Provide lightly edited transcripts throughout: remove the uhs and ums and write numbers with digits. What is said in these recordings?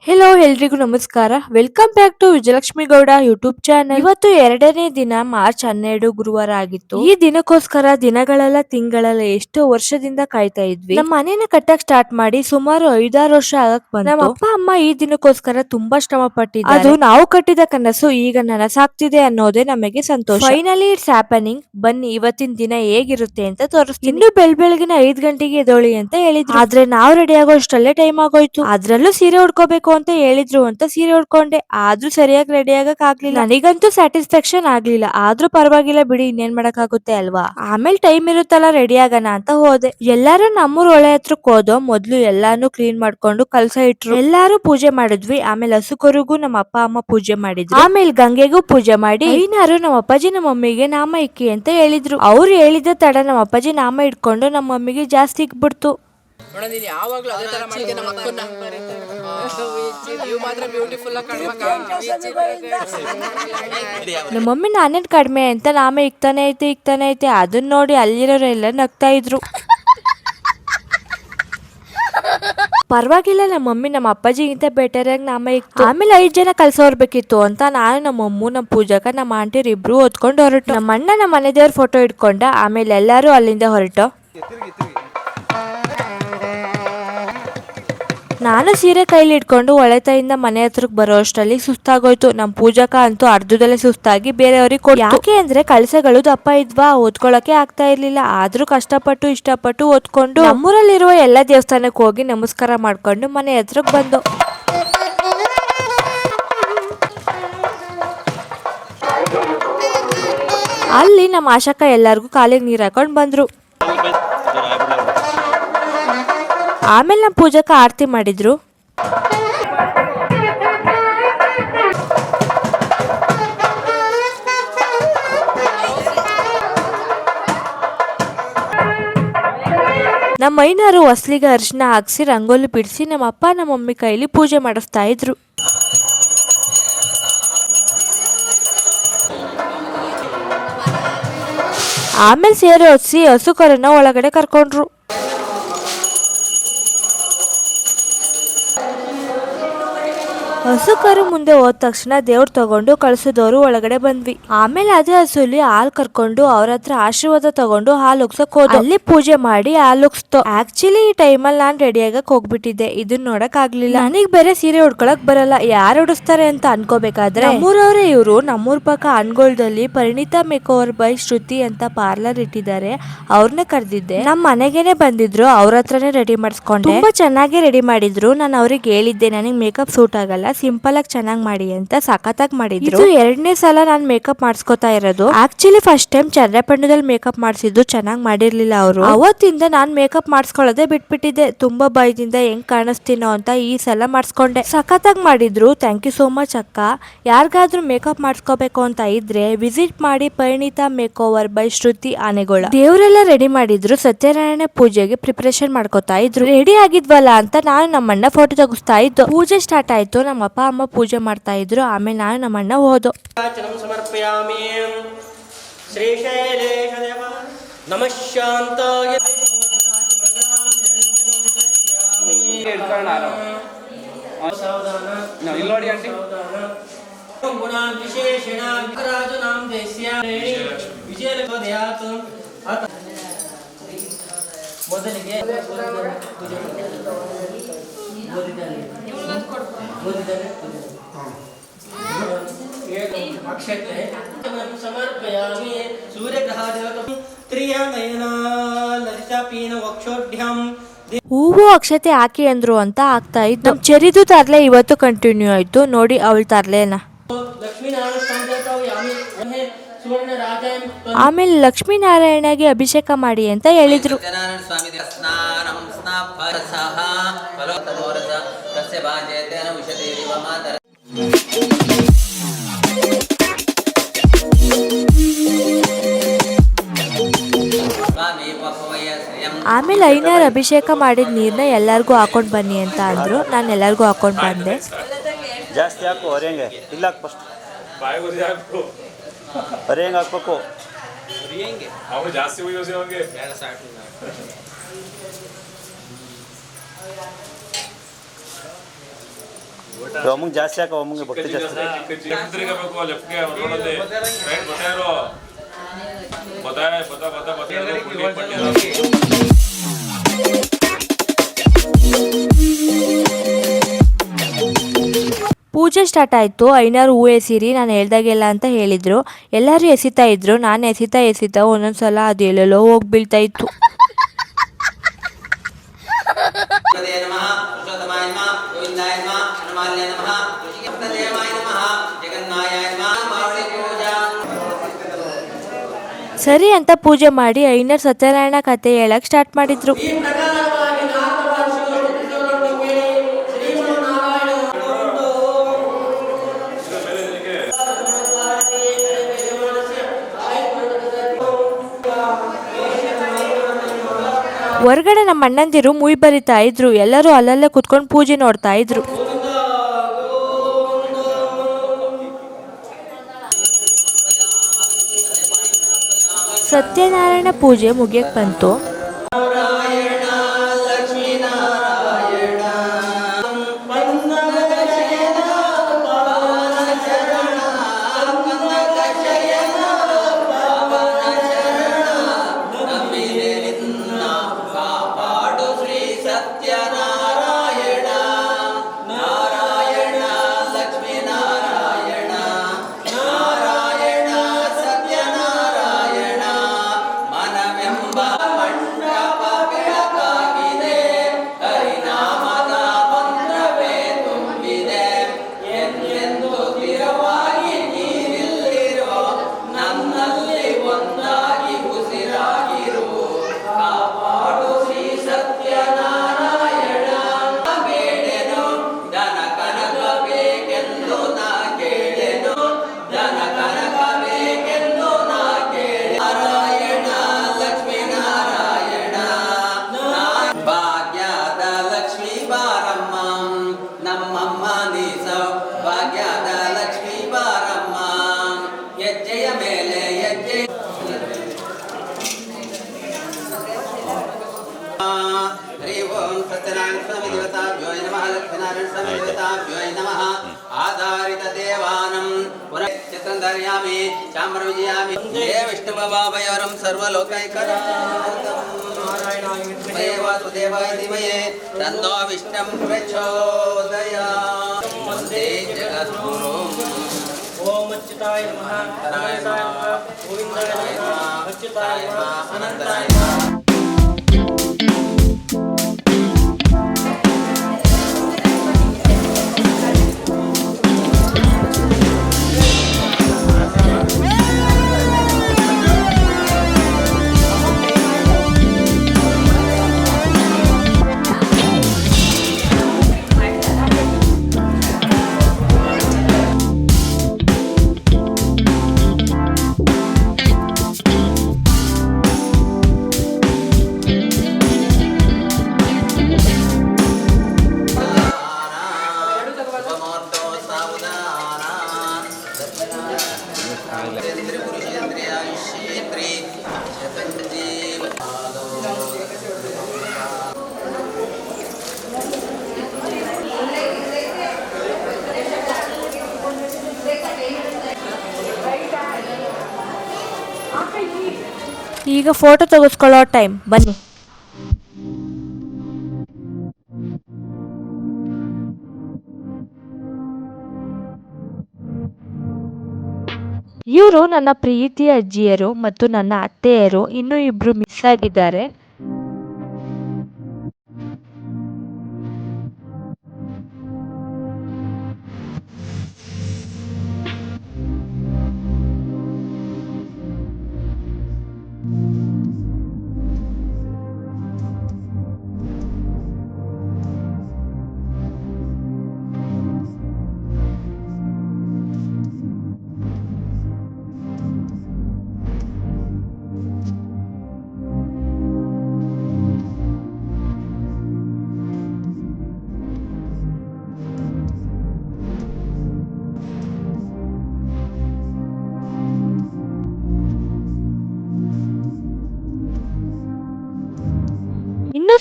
Hello ಎಲ್ರಿಗೂ ನಮಸ್ಕಾರ. Welcome back to Vijayalakshmi Gowda YouTube channel. ಇವತ್ತು 2ನೇ ದಿನ ಮಾರ್ಚ್ 12 ಗುರುವಾರ ಆಗಿತ್ತು. ಈ ದಿನಕ್ಕೋಸ್ಕರ ದಿನಗಳೆಲ್ಲ ತಿಂಗಳೆಲ್ಲ ಎಷ್ಟೋ ವರ್ಷದಿಂದ ಕಾಯ್ತಾ ಇದ್ವಿ. ನಮ್ಮ ಮನೇನ ಕಟ್ಟಕ್ ಸ್ಟಾರ್ಟ್ ಮಾಡಿ ಸುಮಾರು 5-6 ವರ್ಷ ಆಗಕ್ ಬಂತು. ನಮ್ಮ ಅಪ್ಪ ಅಮ್ಮ ಈ ದಿನಕ್ಕೋಸ್ಕರ ತುಂಬಾ ಶ್ರಮ ಪಟ್ಟಿದ್ದಾರೆ. ಅದು ನಾವು ಕಟ್ಟಿದ ಕನಸು ಈಗ ನನಸಾಗ್ತಿದೆ ಅನ್ನೋದೇ ನಮಗೆ ಸಂತೋಷ. Finally it's happening. ಬನ್ನಿ ಇವತ್ತಿನ ದಿನ ಹೇಗಿರುತ್ತೆ ಅಂತ ತೋರಿಸ್ತೀನಿ. ಇನ್ನು ಬೆಳಗಿನ 5 ಗಂಟೆಗೆ ಎದ್ದೊಳಿ ಅಂತ ಹೇಳಿದ್ರು. ಆದ್ರೆ ನಾವು ರೆಡಿ ಆಗೋ ಅಷ್ಟರಲ್ಲೇ ಟೈಮ್ ಆಗೋಯ್ತು. ಅದ್ರಲ್ಲೂ ಸೀರೆ ಉಡ್ಕೋಬೇಕು ಅಂತ ಹೇಳಿದ್ರು ಅಂತ ಸೀರೆ ಉಡ್ಕೊಂಡೆ. ಆದ್ರೂ ಸರಿಯಾಗಿ ರೆಡಿ ಆಗಕ್ ಆಗ್ಲಿಲ್ಲ. ನನಗಂತೂ ಸ್ಯಾಟಿಸ್ಫ್ಯಾಕ್ಷನ್ ಆಗ್ಲಿಲ್ಲ. ಆದ್ರೂ ಪರವಾಗಿಲ್ಲ ಬಿಡಿ, ಇನ್ನೇನ್ ಮಾಡಕ್ಕಾಗುತ್ತೆ ಅಲ್ವಾ. ಆಮೇಲೆ ಟೈಮ್ ಇರುತ್ತಲ್ಲ ರೆಡಿ ಆಗೋಣ ಅಂತ ಹೋದೆ. ಎಲ್ಲಾರು ನಮ್ಮೂರ್ ಹೊಳೆ ಹತ್ರಕ್ ಹೋದೋ. ಮೊದ್ಲು ಎಲ್ಲಾನು ಕ್ಲೀನ್ ಮಾಡ್ಕೊಂಡು ಕಲ್ಸ ಇಟ್ರು. ಎಲ್ಲಾರು ಪೂಜೆ ಮಾಡಿದ್ವಿ. ಆಮೇಲೆ ಹಸುಕರಿಗೂ ನಮ್ಮ ಅಪ್ಪ ಅಮ್ಮ ಪೂಜೆ ಮಾಡಿದ್ರು. ಆಮೇಲೆ ಗಂಗೆಗೂ ಪೂಜೆ ಮಾಡಿ ಐನಾರು ನಮ್ಮ ಅಪ್ಪಾಜಿ ನಮ್ಮ ಮಮ್ಮಿಗೆ ನಾಮ ಇಕ್ಕಿ ಅಂತ ಹೇಳಿದ್ರು. ಅವ್ರು ಹೇಳಿದ ತಡ ನಮ್ಮ ಅಪ್ಪಾಜಿ ನಾಮ ಇಟ್ಕೊಂಡು ನಮ್ಮ ಮಮ್ಮಿಗೆ ಜಾಸ್ತಿ ಇಕ್ಬಿಡ್ತು. ಯಾವಾಗ್ಲೂ ಅದೇ ತರ ಮಾಡಿದ್ದೆ ನಮ್ಮ ಅಕ್ಕನ್ನ. ನೀವು ಮಾತ್ರ ಬ್ಯೂಟಿಫುಲ್ ಆಗಿ ನಮ್ಮ ಮಮ್ಮಿ ನಾನೇನ್ ಕಡಿಮೆ ಅಂತ ನಾಮ ಇಕ್ತಾನೆ ಐತೆ. ಅದನ್ನ ನೋಡಿ ಅಲ್ಲಿರೋರೆಲ್ಲ ನಗ್ತಾ ಇದ್ರು. ಪರವಾಗಿಲ್ಲ, ನಮ್ಮ ಮಮ್ಮಿ ನಮ್ಮ ಅಪ್ಪಾಜಿಗಿಂತ ಬೆಟರ್ ಆಗಿ ನಾಮ ಇಕ್ತು. ಆಮೇಲೆ 5 ಜನ ಕಲ್ಸೋರ್ಬೇಕಿತ್ತು ಅಂತ ನಾನು, ನಮ್ಮ ಅಮ್ಮು, ನಮ್ಮ ಪೂಜಕ, ನಮ್ಮ ಆಂಟಿರ್ ಇಬ್ರು ಹೊತ್ಕೊಂಡು ಹೊರಟು. ನಮ್ಮ ಅಣ್ಣ ನಮ್ಮ ಮನೆ ದೇವ್ರ ಫೋಟೋ ಇಟ್ಕೊಂಡ. ಆಮೇಲೆ ಎಲ್ಲಾರು ಅಲ್ಲಿಂದ ಹೊರಟು. ನಾನು ಸೀರೆ ಕೈಲಿ ಇಟ್ಕೊಂಡು ಒಳೆತಾಯಿಂದ ಮನೆ ಹತ್ರಕ್ಕೆ ಬರೋ ಅಷ್ಟರಲ್ಲಿ ಸುಸ್ತಾಗೋಯ್ತು. ನಮ್ ಪೂಜಕ ಅಂತೂ ಅರ್ಧದಲ್ಲೇ ಸುಸ್ತಾಗಿ ಬೇರೆಯವ್ರಿಗೆ ಕೊಟ್ಟು. ಯಾಕೆ ಅಂದ್ರೆ ಕಳಸಗಳು ದಪ್ಪ ಇದ್ವಾ, ಓದ್ಕೊಳಕ್ಕೆ ಆಗ್ತಾ ಇರ್ಲಿಲ್ಲ. ಆದ್ರೂ ಕಷ್ಟಪಟ್ಟು ಇಷ್ಟಪಟ್ಟು ಓದ್ಕೊಂಡು ನಮ್ಮೂರಲ್ಲಿರುವ ಎಲ್ಲ ದೇವಸ್ಥಾನಕ್ಕೆ ಹೋಗಿ ನಮಸ್ಕಾರ ಮಾಡ್ಕೊಂಡು ಮನೆ ಹತ್ರಕ್ಕೆ ಬಂದು. ಅಲ್ಲಿ ನಮ್ಮ ಆಶಕ್ಕ ಎಲ್ಲಾರ್ಗು ಕಾಲಿಗೆ ನೀರ್ ಹಾಕೊಂಡ್ ಬಂದ್ರು. ಆಮೇಲೆ ನಮ್ಮ ಪೂಜಕ ಆರತಿ ಮಾಡಿದ್ರು. ನಮ್ಮ ಐನಾರು ಹೊಸ್ಲಿಗೆ ಅರಿಶಿನ ಹಾಕ್ಸಿ ರಂಗೋಲಿ ಬಿಡಿಸಿ ನಮ್ಮ ಅಪ್ಪ ನಮ್ಮ ಮಮ್ಮಿ ಕೈಲಿ ಪೂಜೆ ಮಾಡಿಸ್ತಾ ಇದ್ರು. ಆಮೇಲೆ ಸೇರೆ ಹೊತ್ಸಿ ಹಸುಕರನ್ನ ಒಳಗಡೆ ಕರ್ಕೊಂಡ್ರು. ಹಸುಕರು ಮುಂದೆ ಹೋದ ತಕ್ಷಣ ದೇವ್ರ ತಗೊಂಡು ಕಳ್ಸಿದವರು ಒಳಗಡೆ ಬಂದ್ವಿ. ಆಮೇಲೆ ಅದೇ ಹಸುಲಿ ಹಾಲ್ ಕರ್ಕೊಂಡು ಅವ್ರ ಹತ್ರ ಆಶೀರ್ವಾದ ತಗೊಂಡು ಹಾಲು ಉಗ್ಸಕ್ ಹೋದ. ಅಲ್ಲಿ ಪೂಜೆ ಮಾಡಿ ಹಾಲು ಉಗ್ಸ್ತು. ಆಕ್ಚುಲಿ ಈ ಟೈಮಲ್ಲಿ ನಾನ್ ರೆಡಿ ಆಗಕ್ ಹೋಗ್ಬಿಟ್ಟಿದ್ದೆ. ಇದನ್ನ ನೋಡಕ್ ಆಗ್ಲಿಲ್ಲ. ನನಗ್ ಬೇರೆ ಸೀರೆ ಉಡ್ಕೊಳಕ್ ಬರಲ್ಲ. ಯಾರು ಉಡಿಸ್ತಾರೆ ಅಂತ ಅನ್ಕೋಬೇಕಾದ್ರೆ ನಮ್ಮೂರವ್ರೆ ಇವ್ರು. ನಮ್ಮೂರ್ ಪಕ್ಕ ಅನ್ಗೋಳದಲ್ಲಿ ಪರಿಣಿತಾ ಮೇಕೋವರ್ ಬೈ ಶ್ರುತಿ ಅಂತ ಪಾರ್ಲರ್ ಇಟ್ಟಿದ್ದಾರೆ. ಅವ್ರನ್ನ ಕರೆದಿದ್ದೆ. ನಮ್ ಮನೆಗೇನೆ ಬಂದಿದ್ರು. ಅವ್ರ ಹತ್ರನೇ ರೆಡಿ ಮಾಡಿಸ್ಕೊಂಡೆ. ತುಂಬಾ ಚೆನ್ನಾಗಿ ರೆಡಿ ಮಾಡಿದ್ರು. ನಾನು ಅವ್ರಿಗೆ ಹೇಳಿದ್ದೆ ನನಗ್ ಮೇಕಪ್ ಸೂಟ್ ಆಗಲ್ಲ, ಸಿಂಪಲ್ ಆಗಿ ಚೆನ್ನಾಗಿ ಮಾಡಿ ಅಂತ. ಸಖತ್ತಾಗಿ ಮಾಡಿದ್ರು. ಇದು 2ನೇ ಸಲ ನಾನ್ ಮೇಕಪ್ ಮಾಡಿಸ್ಕೊತಾ ಇರೋದು. ಆಕ್ಚುಲಿ ಫಸ್ಟ್ ಟೈಮ್ ಚಂದ್ರಪಣ್ಣದಲ್ಲಿ ಮೇಕಪ್ ಮಾಡಿಸಿದ್ದು. ಚೆನ್ನಾಗಿ ಮಾಡಿರ್ಲಿಲ್ಲ ಅವರು. ಅವತ್ತಿಂದ ನಾನ್ ಮೇಕಪ್ ಮಾಡಿಸ್ಕೊಳ್ಳೋದೇ ಬಿಟ್ಬಿಟ್ಟಿದ್ದೆ. ತುಂಬಾ ಭಯದಿಂದ ಹೆಂಗ್ ಕಾಣಿಸ್ತೀನೋ ಅಂತ ಈ ಸಲ ಮಾಡಿಸ್ಕೊಂಡೆ. ಸಖತ್ತಾಗಿ ಮಾಡಿದ್ರು. ಥ್ಯಾಂಕ್ ಯು ಸೋ ಮಚ್ ಅಕ್ಕ. ಯಾರಿಗಾದ್ರೂ ಮೇಕಪ್ ಮಾಡಿಸ್ಕೋಬೇಕು ಅಂತ ಇದ್ರೆ ವಿಸಿಟ್ ಮಾಡಿ ಪರಿಣಿತಾ ಮೇಕೋವರ್ ಬೈ ಶ್ರುತಿ ಆನೆಗೋಳ. ದೇವರೆಲ್ಲ ರೆಡಿ ಮಾಡಿದ್ರು. ಸತ್ಯನಾರಾಯಣ ಪೂಜೆಗೆ ಪ್ರಿಪರೇಷನ್ ಮಾಡ್ಕೋತಾ ಇದ್ರು. ರೆಡಿ ಆಗಿದ್ವಲ್ಲ ಅಂತ ನಾನು ನಮ್ಮಣ್ಣ ಫೋಟೋ ತೆಗಿಸ್ತಾ ಇದ್ದು. ಪೂಜೆ ಸ್ಟಾರ್ಟ್ ಆಯ್ತು. ನಮ್ಮ ಅಪ್ಪ ಅಮ್ಮ ಪೂಜೆ ಮಾಡ್ತಾ ಇದ್ರು. ಆಮೇಲೆ ನಾನು ನಮ್ಮಣ್ಣ ಹೋದೋ. ಮೊದಲಿಗೆ ಅಕ್ಷತೆ ಸಮರ್ಪಯಾಮಿ ಸೂರ್ಯಗ್ರಹಾದಿವತಂ ತ್ರಿಯಾನಯನ ಲಲಿತಾಪೀನ ವಕ್ಷೋಢ್ಯಂ. ಹೂವು ಅಕ್ಷತೆ ಹಾಕಿ ಅಂದ್ರು ಅಂತ ಆಗ್ತಾ ಇತ್ತು. ನಮ್ ಚೆರಿದು ತರ್ಲೆ ಇವತ್ತು ಕಂಟಿನ್ಯೂ ಆಯ್ತು. ನೋಡಿ ಅವಳ ತರ್ಲೆನ. ಆಮೇಲೆ ಲಕ್ಷ್ಮೀನಾರಾಯಣಗೆ ಅಭಿಷೇಕ ಮಾಡಿ ಅಂತ ಹೇಳಿದ್ರು. ಆಮೇಲೆ ಐನಾರು ಅಭಿಷೇಕ ಮಾಡಿದ ನೀರ್ನ ಎಲ್ಲಾರ್ಗು ಹಾಕೊಂಡ್ ಬನ್ನಿ ಅಂತ ಅಂದ್ರು. ನಾನು ಎಲ್ಲಾರ್ಗು ಹಾಕೊಂಡ್ ಬಂದೆ. ಜಾಸ್ತಿ ಹಾಕು ಹೊರೆಂಗೆ ಇಲ್ಲ ಫಸ್ಟ್ ಹೊರೆಂಗೆ ಹಾಕ್ಬೇಕು. ಅವನು ಜಾಸ್ತಿ ಯೂಸ್ ಅವನಿಗೆ ಒಮ್ಮಂಗೆ ಜಾಸ್ತಿ ಹಾಕೋ ಒಮ್ಮಂಗೆ ಭಕ್ತಿ ಜಾಸ್ತಿ. ತಿರುಗಬೇಕು ಲೆಫ್ಟ್ಗೆ ರೋಡಲ್ಲಿ ರೈಟ್ ಬರ್ತಾ ಇರೋ ಪೂಜೆ ಸ್ಟಾರ್ಟ್ ಆಯ್ತು. ಐನಾರು ಹೂ ಎಸಿರಿ ನಾನು ಹೇಳ್ದಾಗೆಲ್ಲ ಅಂತ ಹೇಳಿದ್ರು. ಎಲ್ಲರೂ ಎಸಿತಾ ಇದ್ರು. ನಾನು ಎಸಿತಾ ಒಂದೊಂದ್ಸಲ ಅದು ಎಲ್ಲೆಲ್ಲೋ ಹೋಗಿ ಬೀಳ್ತಾ ಇತ್ತು. ಸರಿ ಅಂತ ಪೂಜೆ ಮಾಡಿ ಐನರ್ ಸತ್ಯನಾರಾಯಣ ಕತೆ ಹೇಳಕ್ ಸ್ಟಾರ್ಟ್ ಮಾಡಿದ್ರು. ಹೊರಗಡೆ ನಮ್ಮ ಅಣ್ಣಂದಿರು ಮುಯ್ ಬರಿತಾ ಇದ್ರು. ಎಲ್ಲರೂ ಅಲ್ಲಲ್ಲೇ ಕುತ್ಕೊಂಡು ಪೂಜೆ ನೋಡ್ತಾ ಇದ್ರು. ಸತ್ಯನಾರಾಯಣ ಪೂಜೆ ಮುಗಿಯಕ್ ಬಂತು. आधारित देवानं चित्रं धरयामि चामर विजयामि हे विष्णुभवाभयवरं सर्वलोकैकनाथं नारायणाय वासुदेवाय धीमहि तन्नो विष्णुं प्रचोदयात् वन्दे जगद्गुरुं ओम अच्युताय नमः अनन्ताय नमः गोविन्दाय नमः अच्युताय नमः अनन्ताय नमः. ಈಗ ಫೋಟೋ ತೆಗೆಸ್ಕೊಳ್ಳೋ ಟೈಮ್, ಬನ್ನಿ. ಇವರು ನನ್ನ ಪ್ರೀತಿಯ ಅಜ್ಜಿಯರು ಮತ್ತು ನನ್ನ ಅತ್ತೆಯರು. ಇನ್ನೂ ಇಬ್ರು ಮಿಸ್ ಆಗಿದ್ದಾರೆ.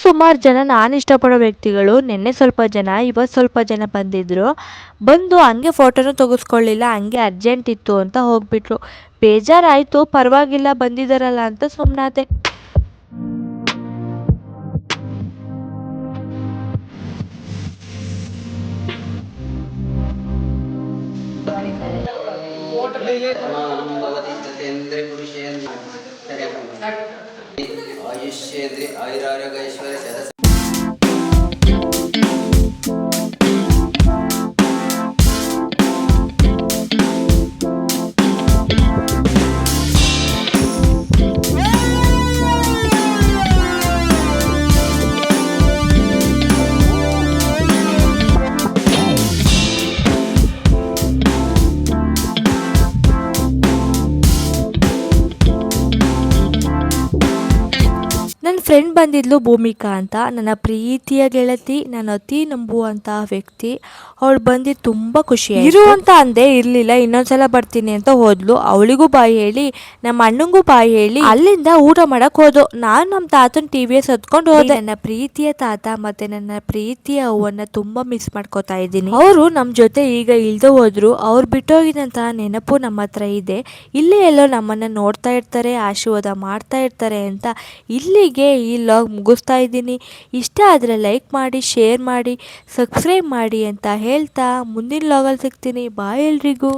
ಸುಮಾರು ಜನ ನಾನು ಇಷ್ಟಪಡೋ ವ್ಯಕ್ತಿಗಳು ನಿನ್ನೆ ಸ್ವಲ್ಪ ಜನ ಇವತ್ತು ಸ್ವಲ್ಪ ಜನ ಬಂದಿದ್ರು. ಬಂದು ಹಂಗೆ ಫೋಟೋನು ತೆಗೆಸ್ಕೊಳ್ಳಿಲ್ಲ, ಹಂಗೆ ಅರ್ಜೆಂಟ್ ಇತ್ತು ಅಂತ ಹೋಗ್ಬಿಟ್ರು. ಬೇಜಾರಾಯಿತು, ಪರವಾಗಿಲ್ಲ ಬಂದಿದ್ದಾರಲ್ಲ ಅಂತ ಸುಮ್ಮನಾದೆ. ಆಯುಷ್ಯೇಂದ್ರಿ ಆಯುರಾರೋಗ್ಯ ಐಶ್ವರ್ಯ ಸದಸ್ಯ ನನ್ನ ಫ್ರೆಂಡ್ ಬಂದಿದ್ಲು ಭೂಮಿಕಾ ಅಂತ, ನನ್ನ ಪ್ರೀತಿಯ ಗೆಳತಿ, ನಾನು ಅತಿ ನಂಬುವಂತಹ ವ್ಯಕ್ತಿ. ಅವಳು ಬಂದಿದ್ದು ತುಂಬ ಖುಷಿ ಇರು ಅಂತ ಅಂದೆ, ಇರಲಿಲ್ಲ, ಇನ್ನೊಂದ್ಸಲ ಬರ್ತೀನಿ ಅಂತ ಹೋದ್ಲು. ಅವಳಿಗೂ ಬಾಯಿ ಹೇಳಿ ನಮ್ಮ ಅಣ್ಣಂಗೂ ಬಾಯಿ ಹೇಳಿ ಅಲ್ಲಿಂದ ಊಟ ಮಾಡಕ್ ಹೋದೋ. ನಾನು ನಮ್ಮ ತಾತನ TVS ಹತ್ಕೊಂಡು ಹೋದೆ. ನನ್ನ ಪ್ರೀತಿಯ ತಾತ ಮತ್ತೆ ನನ್ನ ಪ್ರೀತಿಯ ಅವ್ವನ್ನ ತುಂಬಾ ಮಿಸ್ ಮಾಡ್ಕೋತಾ ಇದ್ದೀನಿ. ಅವರು ನಮ್ಮ ಜೊತೆ ಈಗ ಇಳ್ದು ಹೋದ್ರು. ಅವ್ರು ಬಿಟ್ಟೋಗಿದಂತಹ ನೆನಪು ನಮ್ಮ ಹತ್ರ ಇದೆ. ಇಲ್ಲೇ ಎಲ್ಲೋ ನಮ್ಮನ್ನ ನೋಡ್ತಾ ಇರ್ತಾರೆ, ಆಶೀರ್ವಾದ ಮಾಡ್ತಾ ಇರ್ತಾರೆ ಅಂತ ಇಲ್ಲಿಗೆ ಈ ಲಾಗ್ ಮುಗಿಸ್ತಾ ಇದ್ದೀನಿ. ಇಷ್ಟ ಆದರೆ ಲೈಕ್ ಮಾಡಿ, ಶೇರ್ ಮಾಡಿ, ಸಬ್ಸ್ಕ್ರೈಬ್ ಮಾಡಿ ಅಂತ ಹೇಳ್ತಾ ಮುಂದಿನ ಲಾಗಲ್ಲಿ ಸಿಗ್ತೀನಿ. ಬಾಯ್ ಎಲ್ರಿಗೂ.